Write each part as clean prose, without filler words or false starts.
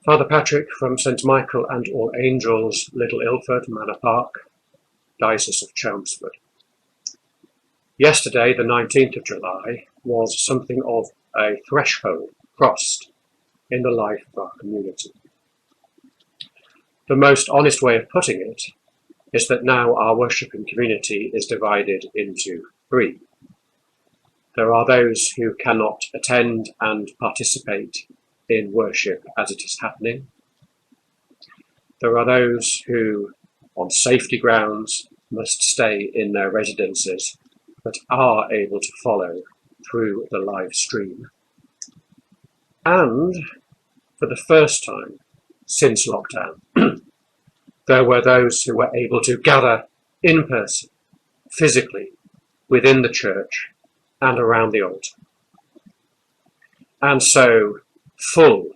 Father Patrick from St Michael and All Angels, Little Ilford, Manor Park, Diocese of Chelmsford. Yesterday, the 19th of July, was something of a threshold crossed in the life of our community. The most honest way of putting it is that now our worshipping community is divided into three. There are those who cannot attend and participate in worship as it is happening. There are those who, on safety grounds, must stay in their residences but are able to follow through the live stream. And for the first time since lockdown, there were those who were able to gather in person, physically, within the church and around the altar. And so full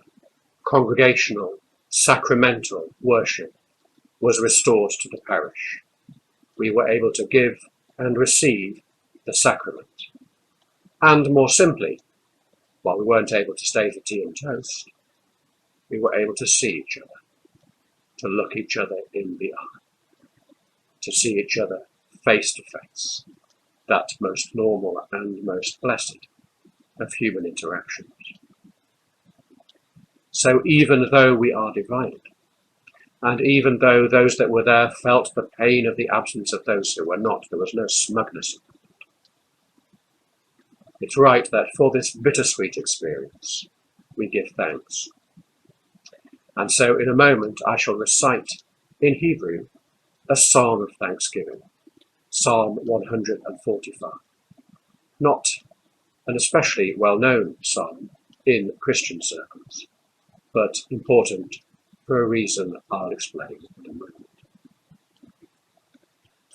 congregational, sacramental worship was restored to the parish. We were able to give and receive the sacrament. And more simply, while we weren't able to stay for tea and toast, we were able to see each other, to look each other in the eye, to see each other face to face, that most normal and most blessed of human interactions. So even though we are divided, and even though those that were there felt the pain of the absence of those who were not, there was no smugness. It's right that for this bittersweet experience, we give thanks. And so in a moment I shall recite in Hebrew a psalm of thanksgiving, Psalm 145. Not an especially well-known psalm in Christian circles, but important for a reason I'll explain in a moment.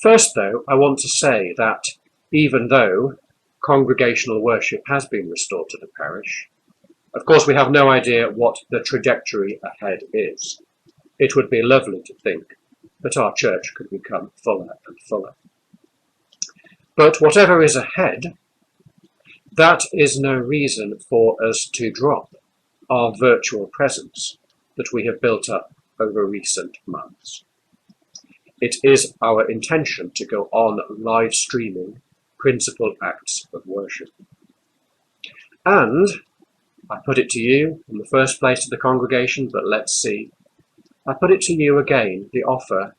First, though, I want to say that even though congregational worship has been restored to the parish, of course we have no idea what the trajectory ahead is. It would be lovely to think that our church could become fuller and fuller. But whatever is ahead, that is no reason for us to drop our virtual presence that we have built up over recent months. It is our intention to go on live streaming principal acts of worship. And I put it to you in the first place to the congregation, but let's see. I put it to you again, the offer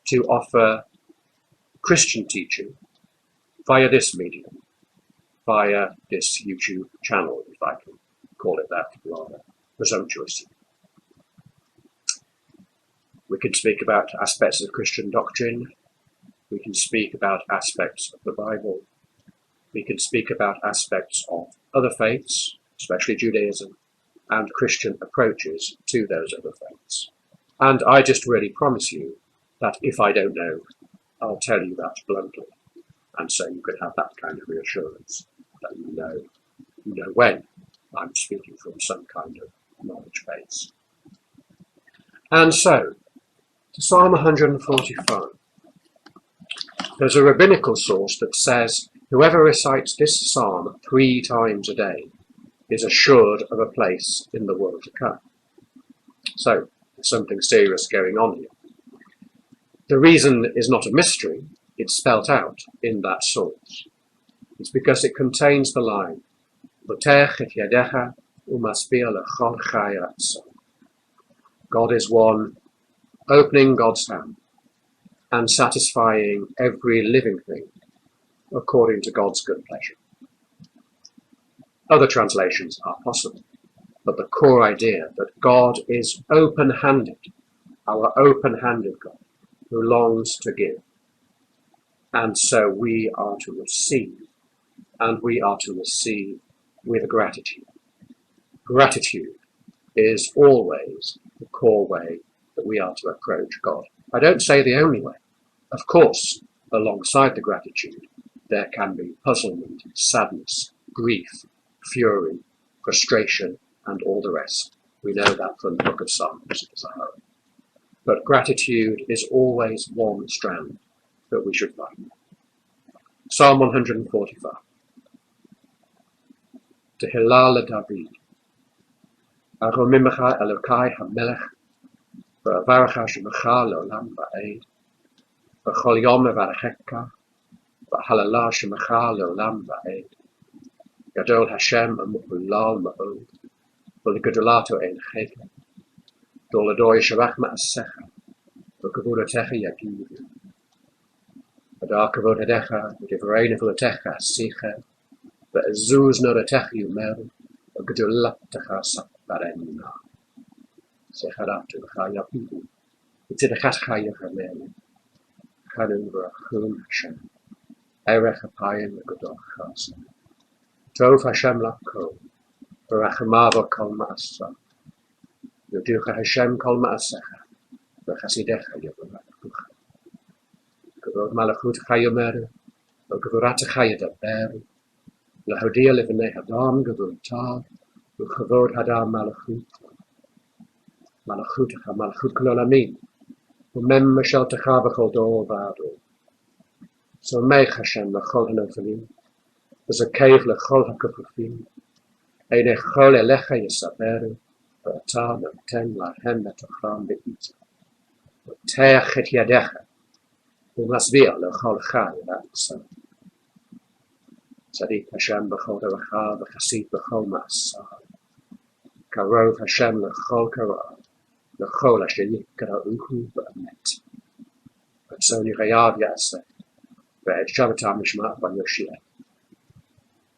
to offer Christian teaching via this medium, via this YouTube channel, if I can call it that rather presumptuously. We can speak about aspects of Christian doctrine. We can speak about aspects of the Bible. We can speak about aspects of other faiths, especially Judaism, and Christian approaches to those other faiths. And I just really promise you that if I don't know, I'll tell you that bluntly. And so you can have that kind of reassurance that you know when I'm speaking from some kind of knowledge base. And so, to Psalm 145. There's a rabbinical source that says whoever recites this psalm 3 times a day is assured of a place in the world to come. So, there's something serious going on here. The reason is not a mystery, it's spelt out in that source. It's because it contains the line, Potech et yadecha umaspia lechol chaya so. God is one, opening God's hand and satisfying every living thing according to God's good pleasure. Other translations are possible, but the core idea that God is open-handed, our open-handed God, who longs to give. And so we are to receive, and we are to receive with gratitude. Gratitude is always the core way that we are to approach God. I don't say the only way. Of course, alongside the gratitude, there can be puzzlement, sadness, grief, fury, frustration, and all the rest. We know that from the book of Psalms as a whole. But gratitude is always one strand that we should find. Psalm 145. Tehillah David. Aromimecha Elokai HaMelech, V'avarecha Shemecha Leolam Va'ed, V'chol Yom Mevarecheka, V'halala Shemecha Leolam Va'ed. Gadol Hashem U'Mulal Ma'od, V'legedolato Ein Cheke, Dolador Yishavach Ma'asecha, V'kavudotecha Yagivu, V'dar Kavodadecha, V'divrei Nevulotecha Asicha, V'ezuz Nodotecha Yumeru, V'gedolatacha Sakbarena, Secharatu V'chayapivu, V'tidachatcha Yachamelu, Chanu V'rachun Hashem, Erech Apayim V'godol Chasa, Tov Hashem Lakol, V'rachamav Kol Ma'asa, Yoducha Hashem Kol Ma'asecha, V'chasidecha Yavarachucha, Kavod Malachutecha Yomeru, V'gavoratecha Yadaberu, Lahodia Livnei Hadam Gavod Tav, V'chavod Hadam Malachut, Malachutecha Malachut Kol Olamim, V'mem Meshaltecha V'chol Dor V'ador. So Meich Hashem L'chol Hanofalim, V'zakev L'chol HaKafufim, Eine Chol Elecha Yisaberu, V'ata Noten Lahem Betochram Be'ita, V'teach Et Yadecha, V'masvir L'chol Chai V'atsa. Tzadik Hashem B'chol Deracha, V'chasid B'chol Ma'asa, Karov Hashem L'chol Kara, L'chol Asher Yikara'uhu V'amet, V'tzoni Chayav Yaseh, V'et Shabbatam Mishmat V'yoshia.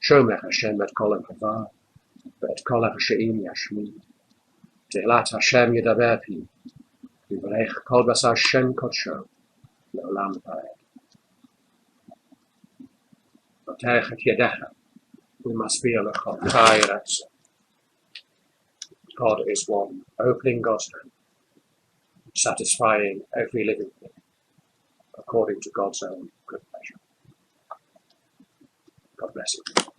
Shomech Hashem Et Kol HaVav, V'et Kol HaShe'im Yashmi, Tehillat Hashem Yedaber Pi, V'yivreich Kol Basar Shem Kodsho, Le'olam Va'ed. V'teich Et Yadecha, V'masbir L'chol Chai Yatsa. God is one, opening God's hand, satisfying every living thing, according to God's own good pleasure. God bless you.